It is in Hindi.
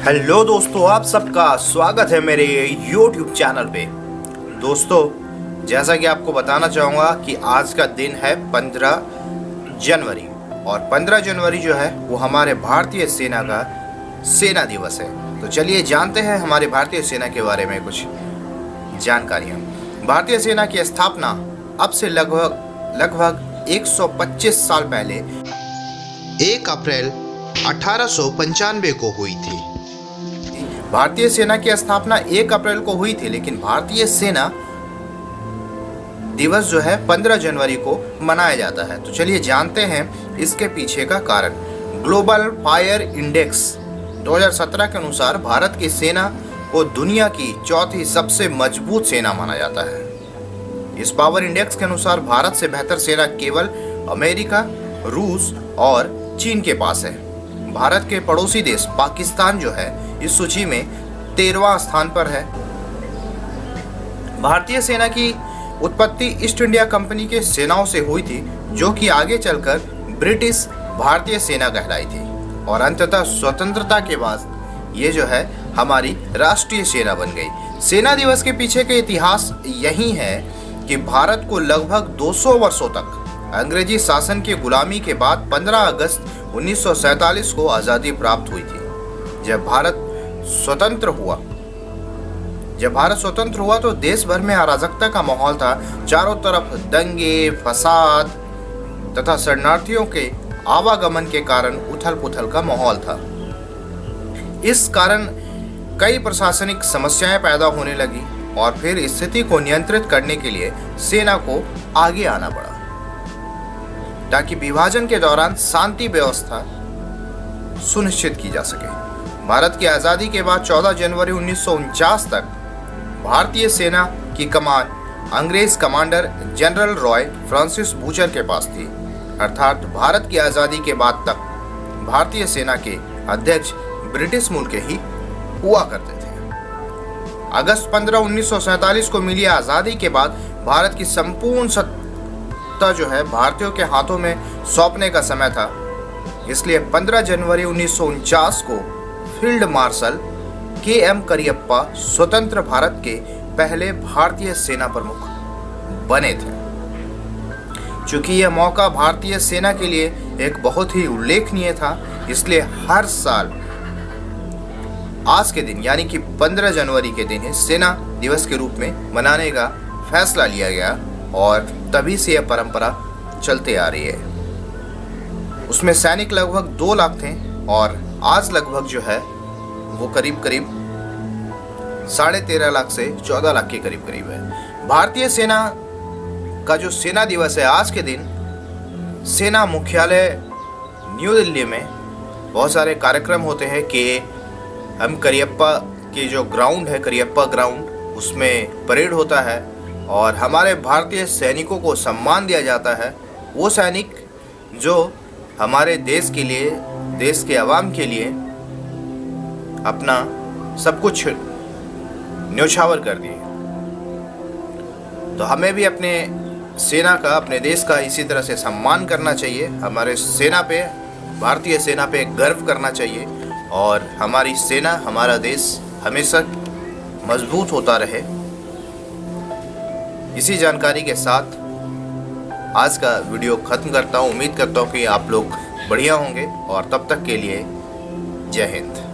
हेलो दोस्तों, आप सबका स्वागत है मेरे YouTube चैनल पे। दोस्तों, जैसा कि आपको बताना चाहूँगा कि आज का दिन है 15 जनवरी और 15 जनवरी जो है वो हमारे भारतीय सेना का सेना दिवस है। तो चलिए जानते हैं हमारे भारतीय सेना के बारे में कुछ जानकारियाँ। भारतीय सेना की स्थापना अब से लगभग 125 साल पहले 1 अप्रैल 1895 को हुई थी। भारतीय सेना की स्थापना 1 अप्रैल को हुई थी, लेकिन भारतीय सेना दिवस जो है 15 जनवरी को मनाया जाता है। तो चलिए जानते हैं इसके पीछे का कारण। ग्लोबल फायर इंडेक्स 2017 के अनुसार भारत की सेना को दुनिया की चौथी सबसे मजबूत सेना माना जाता है। इस पावर इंडेक्स के अनुसार भारत से बेहतर सेना केवल अमेरिका, रूस और चीन के पास है। भारत के पड़ोसी देश पाकिस्तान जो है इस सूची में 13वां स्थान पर है। भारतीय सेना की उत्पत्ति ईस्ट इंडिया कंपनी के सेनाओं से हुई थी, जो कि आगे चलकर ब्रिटिश भारतीय सेना कहलाई थी और अंततः स्वतंत्रता के बाद ये जो है हमारी राष्ट्रीय सेना बन गई। सेना दिवस के पीछे का इतिहास यही है कि भारत को लगभग 200 वर्षों तक अंग्रेजी शासन की गुलामी के बाद 15 अगस्त 1947 को आज़ादी प्राप्त हुई थी। जब भारत स्वतंत्र हुआ तो देश भर में अराजकता का माहौल था। चारों तरफ दंगे, फसाद तथा शरणार्थियों के आवागमन के कारण उथल पुथल का माहौल था। इस कारण कई प्रशासनिक समस्याएं पैदा होने लगी और फिर स्थिति को नियंत्रित करने के लिए सेना को आगे आना पड़ा, ताकि विभाजन के दौरान शांति व्यवस्था सुनिश्चित की जा सके। भारत की आज़ादी के बाद 14 जनवरी 1949 तक भारतीय सेना की कमान अंग्रेज commander general Roy Francis butcher के पास थी। अर्थात भारत की आज़ादी के बाद तक भारतीय सेना के अध्यक्ष ब्रिटिश मुल्क के ही हुआ करते थे। अगस्त 15, 1947 को मिली आज़ादी के बाद भारत की संपूर्ण सत्ता जो है भारतीयों के हाथों में सौंपने का समय था। इसलिए 15 जनवरी 1949 को फील्ड मार्शल के.एम. करियप्पा स्वतंत्र भारत के पहले भारतीय सेना प्रमुख बने थे। चूंकि यह मौका भारतीय सेना के लिए एक बहुत ही उल्लेखनीय था, इसलिए हर साल आज के दिन यानी कि 15 जनवरी के दिन ही सेना दिवस के रूप में मनाने का फैसला लिया गया और तभी से यह परंपरा चलते आ रही है। उसमें सैनिक लगभग 2 लाख थे और आज लगभग जो है वो करीब 13.5 लाख से 14 लाख के करीब है। भारतीय सेना का जो सेना दिवस है आज के दिन सेना मुख्यालय न्यू दिल्ली में बहुत सारे कार्यक्रम होते हैं कि हम करियप्पा के जो ग्राउंड है, करियप्पा ग्राउंड, उसमें परेड होता है और हमारे भारतीय सैनिकों को सम्मान दिया जाता है। वो सैनिक जो हमारे देश के लिए, देश के आवाम के लिए अपना सब कुछ न्योछावर कर दिए। तो हमें भी अपने सेना का, अपने देश का इसी तरह से सम्मान करना चाहिए। हमारे सेना पे, भारतीय सेना पे गर्व करना चाहिए और हमारी सेना, हमारा देश हमेशा मजबूत होता रहे। इसी जानकारी के साथ आज का वीडियो ख़त्म करता हूँ। उम्मीद करता हूँ कि आप लोग बढ़िया होंगे और तब तक के लिए जय हिंद।